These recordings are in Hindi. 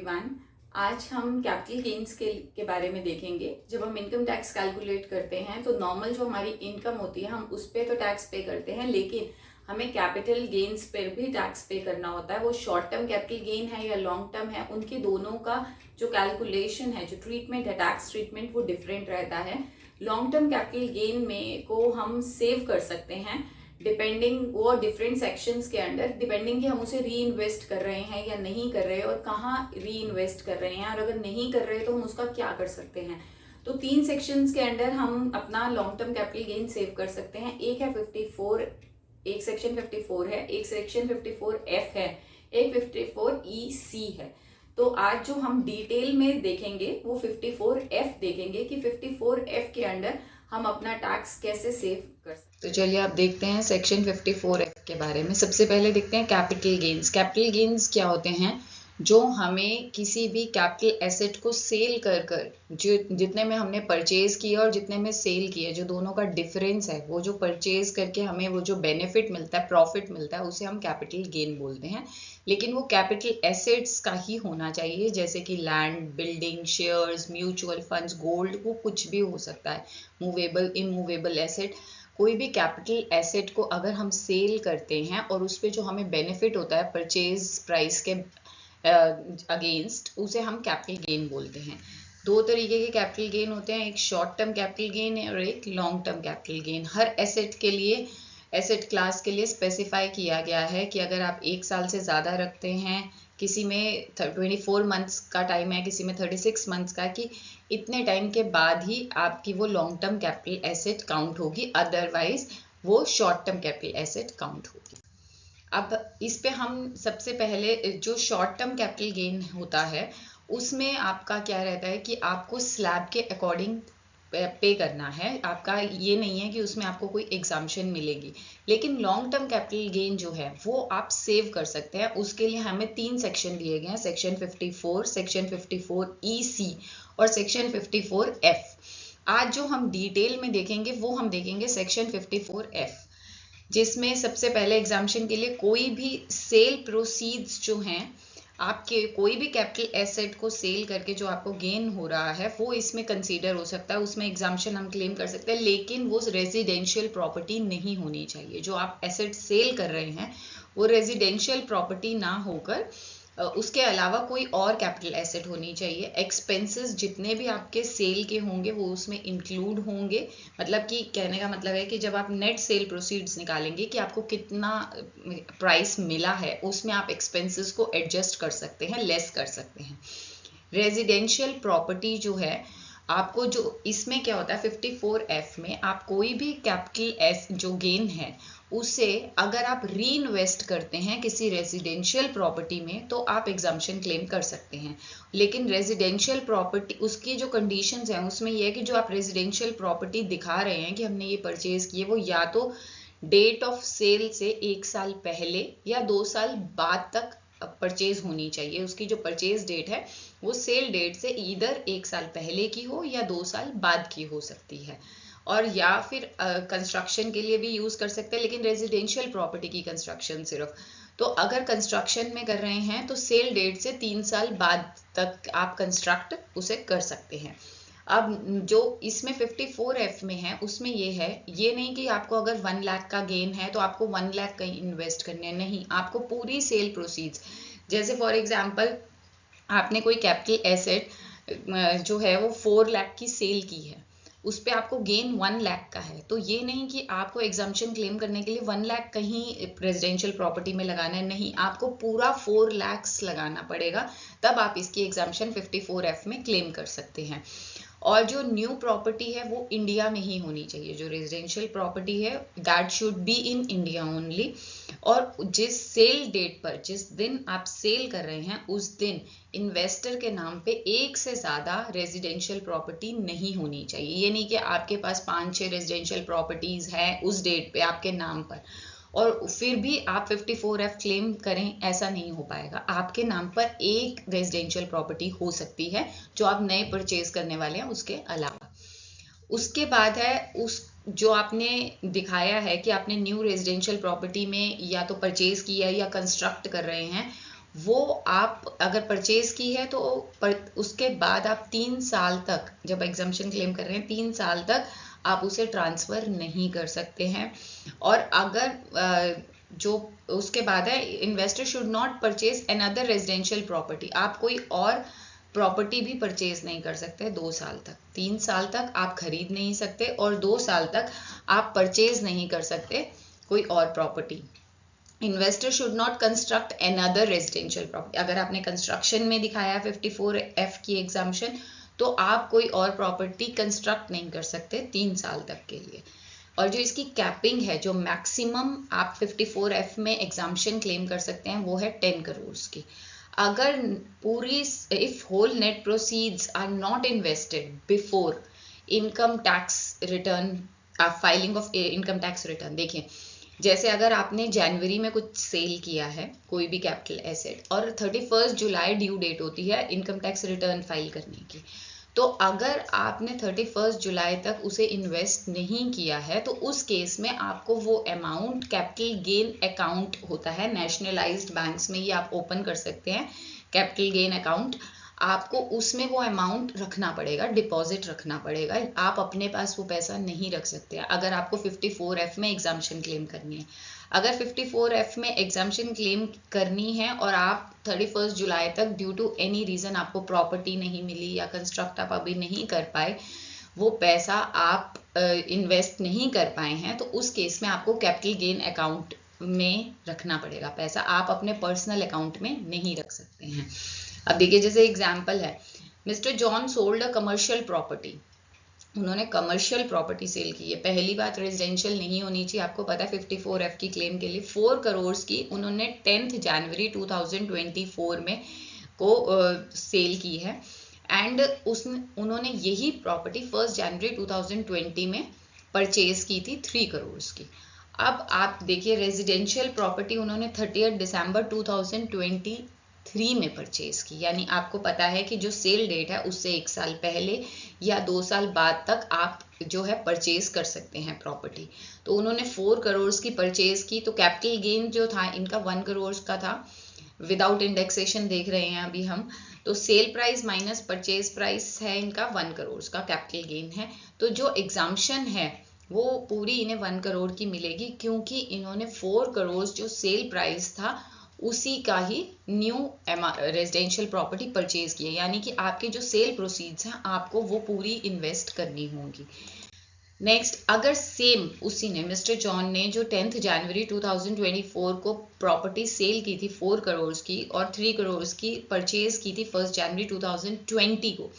एवरीवन। आज हम कैपिटल गेन्स के बारे में देखेंगे। जब हम इनकम टैक्स कैलकुलेट करते हैं तो नॉर्मल जो हमारी इनकम होती है हम उस पर तो टैक्स पे करते हैं, लेकिन हमें कैपिटल गेन्स पर भी टैक्स पे करना होता है। वो शॉर्ट टर्म कैपिटल गेन है या लॉन्ग टर्म है, उनके दोनों का जो कैलकुलेशन है, जो ट्रीटमेंट है, टैक्स ट्रीटमेंट, वो डिफरेंट रहता है। लॉन्ग टर्म कैपिटल गेन में को हम सेव कर सकते हैं डिपेंडिंग वो डिफरेंट सेक्शंस के अंडर, डिपेंडिंग कि हम उसे री इन्वेस्ट कर रहे हैं या नहीं कर रहे और कहाँ री इन्वेस्ट कर रहे हैं, और अगर नहीं कर रहे तो हम उसका क्या कर सकते हैं। तो 3 सेक्शंस के अंडर हम अपना long term capital gain save कर सकते हैं। एक है 54, एक सेक्शन 54 है, एक सेक्शन 54F है, एक 54EC है। तो आज जो हम डिटेल में देखेंगे वो 54F देखेंगे कि 54F के अंडर हम अपना टैक्स कैसे सेव कर सकते हैं। तो चलिए आप देखते हैं सेक्शन 54F के बारे में। सबसे पहले देखते हैं कैपिटल गेन्स। कैपिटल गेन्स क्या होते हैं? जो हमें किसी भी कैपिटल एसेट को सेल कर कर जो जितने में हमने परचेज किया और जितने में सेल किया, जो दोनों का डिफरेंस है, वो जो परचेज करके हमें वो जो बेनिफिट मिलता है, प्रॉफिट मिलता है, उसे हम कैपिटल गेन बोलते हैं। लेकिन वो कैपिटल एसेट्स का ही होना चाहिए, जैसे कि land, building, shares, mutual funds, gold, वो कुछ भी हो सकता है। मूवेबल, इमूवेबल एसेट, कोई भी कैपिटल एसेट को अगर हम सेल करते हैं और उस पर जो हमें बेनिफिट होता है परचेज प्राइस के अगेंस्ट, उसे हम कैपिटल गेन बोलते हैं। 2 तरीके के कैपिटल गेन होते हैं, एक शॉर्ट टर्म कैपिटल गेन है और एक लॉन्ग टर्म कैपिटल गेन। हर एसेट के लिए, एसेट क्लास के लिए स्पेसिफाई किया गया है कि अगर आप 1 साल से ज़्यादा रखते हैं, किसी में 24 मंथ्स का टाइम है, किसी में 36 मंथ्स का, कि इतने टाइम के बाद ही आपकी वो long term capital asset count होगी, अदरवाइज वो short term capital asset count होगी। अब इस पे हम सबसे पहले जो शॉर्ट टर्म कैपिटल गेन होता है उसमें आपका क्या रहता है कि आपको स्लैब के अकॉर्डिंग पे करना है। आपका ये नहीं है कि उसमें आपको कोई एग्जाम्पशन मिलेगी। लेकिन लॉन्ग टर्म कैपिटल गेन जो है वो आप सेव कर सकते हैं। उसके लिए हमें 3 सेक्शन दिए गए हैं, सेक्शन 54, सेक्शन 54EC और सेक्शन 54F। आज जो हम डिटेल में देखेंगे वो हम देखेंगे सेक्शन 54F, जिसमें सबसे पहले एग्जाम्पशन के लिए कोई भी सेल प्रोसीड्स जो हैं, आपके कोई भी कैपिटल एसेट को सेल करके जो आपको गेन हो रहा है वो इसमें कंसीडर हो सकता है, उसमें एग्जाम्पशन हम क्लेम कर सकते हैं। लेकिन वो रेजिडेंशियल प्रॉपर्टी नहीं होनी चाहिए। जो आप एसेट सेल कर रहे हैं वो रेजिडेंशियल प्रॉपर्टी ना होकर उसके अलावा कोई और कैपिटल एसेट होनी चाहिए। एक्सपेंसेस जितने भी आपके सेल के होंगे वो उसमें इंक्लूड होंगे। मतलब कि कहने का मतलब है कि जब आप नेट सेल प्रोसीड्स निकालेंगे कि आपको कितना प्राइस मिला है, उसमें आप एक्सपेंसेस को एडजस्ट कर सकते हैं, लेस कर सकते हैं। रेजिडेंशियल प्रॉपर्टी जो है, आपको जो इसमें क्या होता है 54F में, आप कोई भी कैपिटल जो गेन है उसे अगर आप री इन्वेस्ट करते हैं किसी रेजिडेंशियल प्रॉपर्टी में तो आप एग्जाम्पशन क्लेम कर सकते हैं। लेकिन रेजिडेंशियल प्रॉपर्टी, उसकी जो कंडीशंस हैं उसमें यह है कि जो आप रेजिडेंशियल प्रॉपर्टी दिखा रहे हैं कि हमने ये परचेज की है, वो या तो डेट ऑफ सेल से 1 साल पहले या 2 साल बाद तक परचेज होनी चाहिए। उसकी जो परचेज डेट है वो सेल डेट से ईदर 1 साल पहले की हो या 2 साल बाद की हो सकती है, और या फिर कंस्ट्रक्शन के लिए भी यूज कर सकते हैं, लेकिन रेजिडेंशियल प्रॉपर्टी की कंस्ट्रक्शन सिर्फ। तो अगर कंस्ट्रक्शन में कर रहे हैं तो सेल डेट से 3 साल बाद तक आप कंस्ट्रक्ट उसे कर सकते हैं। अब जो इसमें 54F में है उसमें ये नहीं कि आपको अगर 1 लाख का गेन है तो आपको 1 लाख कहीं इन्वेस्ट करने, नहीं, आपको पूरी सेल प्रोसीड्स, जैसे फॉर एग्जांपल आपने कोई कैपिटल एसेट जो है वो 4 लाख की सेल की है, उस पे आपको गेन 1 लाख का है, तो ये नहीं कि आपको एग्जाम्पशन क्लेम करने के लिए 1 लाख कहीं रेजिडेंशियल प्रॉपर्टी में लगाना है, नहीं, आपको पूरा 4 लाख लगाना पड़ेगा, तब आप इसकी एग्जाम्पशन 54F में क्लेम कर सकते हैं। और जो न्यू प्रॉपर्टी है वो इंडिया में ही होनी चाहिए। जो रेजिडेंशियल प्रॉपर्टी है that should be in India only. और जिस सेल डेट पर, जिस दिन आप सेल कर रहे हैं उस दिन इन्वेस्टर के नाम पे 1 से ज़्यादा रेजिडेंशियल प्रॉपर्टी नहीं होनी चाहिए। ये नहीं कि आपके पास 5-6 रेजिडेंशियल प्रॉपर्टीज है उस डेट पे आपके नाम पर और फिर भी आप 54F क्लेम करें, ऐसा नहीं हो पाएगा। आपके नाम पर एक रेजिडेंशियल प्रॉपर्टी हो सकती है जो आप नए परचेज करने वाले हैं उसके अलावा। उसके बाद है उस जो आपने दिखाया है कि आपने न्यू रेजिडेंशियल प्रॉपर्टी में या तो परचेज किया या कंस्ट्रक्ट कर रहे हैं, वो आप अगर परचेज की है तो उसके बाद आप 3 साल तक, जब एग्जम्पशन क्लेम कर रहे हैं 3 साल तक आप उसे ट्रांसफ़र नहीं कर सकते हैं। और अगर जो उसके बाद है, investor should not purchase another residential property, आप कोई और प्रॉपर्टी भी परचेज नहीं कर सकते 2 साल तक। 3 साल तक आप खरीद नहीं सकते और 2 साल तक आप परचेज नहीं कर सकते कोई और property. Investor should not construct another residential property, अगर आपने कंस्ट्रक्शन में दिखाया 54F की एग्जाम्पशन, तो आप कोई और प्रॉपर्टी कंस्ट्रक्ट नहीं कर सकते 3 साल तक के लिए। और जो इसकी कैपिंग है, जो मैक्सिमम आप 54F में एग्जाम्पशन क्लेम कर सकते हैं, वो है 10 करोड़ की। अगर पूरी, if whole net proceeds are not invested before income tax return, filing of income tax return, देखिए जैसे अगर आपने जनवरी में कुछ सेल किया है कोई भी कैपिटल एसेट और 31 जुलाई ड्यू डेट होती है इनकम टैक्स रिटर्न फाइल करने की, तो अगर आपने 31 जुलाई तक उसे इन्वेस्ट नहीं किया है तो उस केस में आपको वो अमाउंट, कैपिटल गेन अकाउंट होता है नेशनलाइज्ड बैंक्स में, ये आप ओपन कर सकते हैं कैपिटल गेन अकाउंट, आपको उसमें वो अमाउंट रखना पड़ेगा, डिपॉजिट रखना पड़ेगा, आप अपने पास वो पैसा नहीं रख सकते अगर आपको 54F में एग्जाम्पशन क्लेम करनी है। अगर 54F में एग्जाम्पशन क्लेम करनी है और आप 31 जुलाई तक ड्यू टू एनी रीज़न आपको प्रॉपर्टी नहीं मिली या कंस्ट्रक्ट आप अभी नहीं कर पाए, वो पैसा आप इन्वेस्ट नहीं कर पाए हैं, तो उस केस में आपको कैपिटल गेन अकाउंट में रखना पड़ेगा पैसा, आप अपने पर्सनल अकाउंट में नहीं रख सकते हैं। अब देखिए जैसे एग्जाम्पल है, mister John sold a commercial property, उन्होंने कमर्शियल प्रॉपर्टी सेल की है। पहली बात रेजिडेंशियल नहीं होनी चाहिए, आपको पता है 54F की क्लेम के लिए 4 करोड़ की उन्होंने 10 जनवरी 2024 में को सेल की है एंड उन्होंने यही प्रॉपर्टी 1 जनवरी 2020 में परचेज की थी 3 करोड़ की। अब आप देखिए रेजिडेंशियल प्रॉपर्टी उन्होंने 30 दिसंबर 2023 में परचेज की, यानी आपको पता है कि जो सेल डेट है उससे 1 साल पहले या 2 साल बाद तक आप जो है परचेज कर सकते हैं प्रॉपर्टी। तो उन्होंने 4 करोड़ की परचेज की, तो कैपिटल गेन जो था इनका 1 करोड़ का था, विदाउट इंडेक्सेशन देख रहे हैं अभी हम, तो sale price minus purchase price है इनका 1 करोड़ का कैपिटल गेन है। तो जो एग्जाम्पशन है वो पूरी इन्हें 1 करोड़ की मिलेगी, क्योंकि इन्होंने 4 करोड़ जो सेल प्राइस था उसी का ही न्यू रेजिडेंशियल प्रॉपर्टी परचेज किया, यानी कि आपके जो सेल प्रोसीड्स हैं आपको वो पूरी इन्वेस्ट करनी होगी। नेक्स्ट, अगर सेम उसी ने, मिस्टर जॉन ने जो 10 जनवरी 2024 को प्रॉपर्टी सेल की थी 4 करोड़ की और 3 करोड़ की परचेज की थी 1 जनवरी 2020 को,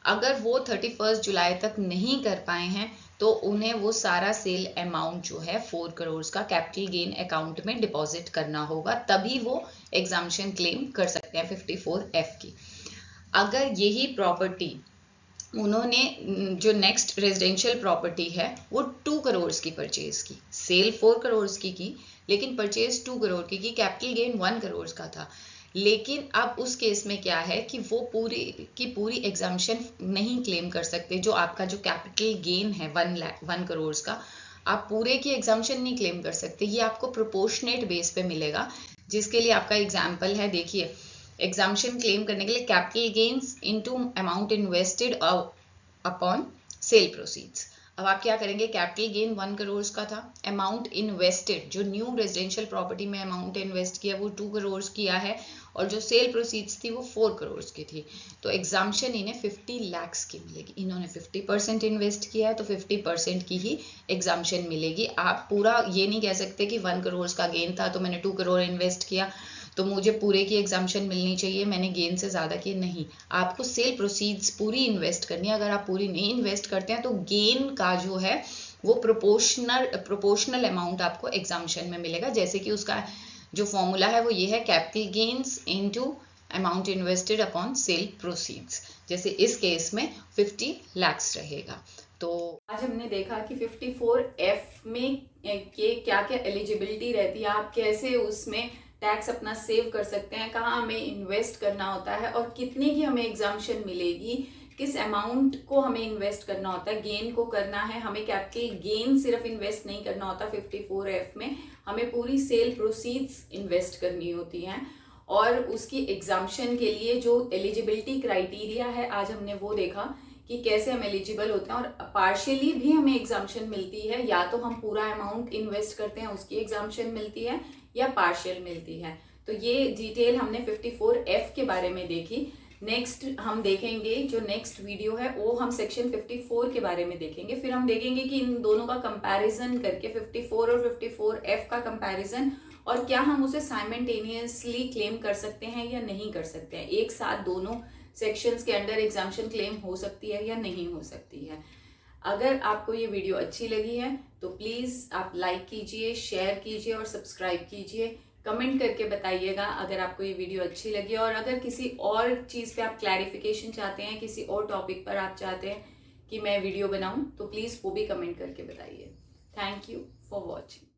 अगर वो 31 जुलाई तक नहीं कर पाए हैं तो उन्हें वो सारा सेल अमाउंट जो है 4 करोड़ का कैपिटल गेन अकाउंट में डिपॉजिट करना होगा, तभी वो एग्जाम्पशन क्लेम कर सकते हैं 54F की। अगर यही प्रॉपर्टी उन्होंने जो नेक्स्ट रेजिडेंशियल प्रॉपर्टी है वो 2 करोड़ की परचेज की, सेल 4 करोड़ की लेकिन परचेज 2 करोड़ की, कैपिटल गेन 1 करोड़ का था, लेकिन अब उस केस में क्या है कि वो पूरी की पूरी एग्जाम्पशन नहीं क्लेम कर सकते, जो आपका जो कैपिटल गेन है 1 करोड़ का, आप पूरे की एग्जाम्पशन नहीं क्लेम कर सकते, ये आपको प्रोपोर्शनेट बेस पे मिलेगा, जिसके लिए आपका एग्जाम्पल है, देखिए एग्जाम्पशन क्लेम करने के लिए capital gains into amount invested upon sale proceeds. अब आप क्या करेंगे, कैपिटल गेन 1 करोड़ का था, अमाउंट इन्वेस्टेड जो न्यू रेजिडेंशियल प्रॉपर्टी में अमाउंट इन्वेस्ट किया वो 2 करोड़ किया है और जो सेल प्रोसीड्स थी वो 4 करोड़ की थी, तो एग्जाम्पशन इन्हें 50 लाख की मिलेगी। इन्होंने 50% इन्वेस्ट किया है तो 50% की ही एग्जाम्पशन मिलेगी। आप पूरा ये नहीं कह सकते कि 1 करोड़ का गेन था तो मैंने 2 करोड़ इन्वेस्ट किया तो मुझे पूरे की एग्जाम्पशन मिलनी चाहिए, मैंने गेन से ज़्यादा की, नहीं, आपको सेल प्रोसीड्स पूरी इन्वेस्ट करनी है। अगर आप पूरी नहीं इन्वेस्ट करते हैं तो गेन का जो है वो प्रोपोर्शनल अमाउंट आपको एग्जाम्पशन में मिलेगा, जैसे कि उसका जो फॉर्मूला है वो ये है capital gains into amount invested upon sale proceeds, जैसे इस केस में 50 लाख रहेगा। तो आज हमने देखा कि 54F में के क्या क्या एलिजिबिलिटी रहती है, आप कैसे उसमें टैक्स अपना सेव कर सकते हैं, कहाँ हमें इन्वेस्ट करना होता है और कितने की हमें एग्जाम्पशन मिलेगी, किस अमाउंट को हमें इन्वेस्ट करना होता है, गेन को करना है, हमें कैपिटल गेन सिर्फ इन्वेस्ट नहीं करना होता 54F में, हमें पूरी सेल प्रोसीड्स इन्वेस्ट करनी होती हैं। और उसकी एग्जाम्पशन के लिए जो एलिजिबिलिटी क्राइटेरिया है आज हमने वो देखा कि कैसे हम एलिजिबल होते हैं, और पार्शियली भी हमें एग्जाम्पशन मिलती है, या तो हम पूरा अमाउंट इन्वेस्ट करते हैं उसकी एग्जाम्पशन मिलती है या पार्शियल मिलती है। तो ये डिटेल हमने 54F के बारे में देखी। नेक्स्ट हम देखेंगे, जो नेक्स्ट वीडियो है वो हम सेक्शन 54 के बारे में देखेंगे। फिर हम देखेंगे कि इन दोनों का कंपैरिजन करके 54 और 54F का कंपैरिजन, और क्या हम उसे साइमल्टेनियसली क्लेम कर सकते हैं या नहीं कर सकते हैं, एक साथ दोनों सेक्शंस के अंडर एग्जाम्पशन क्लेम हो सकती है या नहीं हो सकती है। अगर आपको ये वीडियो अच्छी लगी है तो प्लीज़ आप लाइक कीजिए, शेयर कीजिए और सब्सक्राइब कीजिए। कमेंट करके बताइएगा अगर आपको ये वीडियो अच्छी लगी, और अगर किसी और चीज़ पे आप क्लैरिफिकेशन चाहते हैं, किसी और टॉपिक पर आप चाहते हैं कि मैं वीडियो बनाऊं, तो प्लीज़ वो भी कमेंट करके बताइए। Thank you for watching.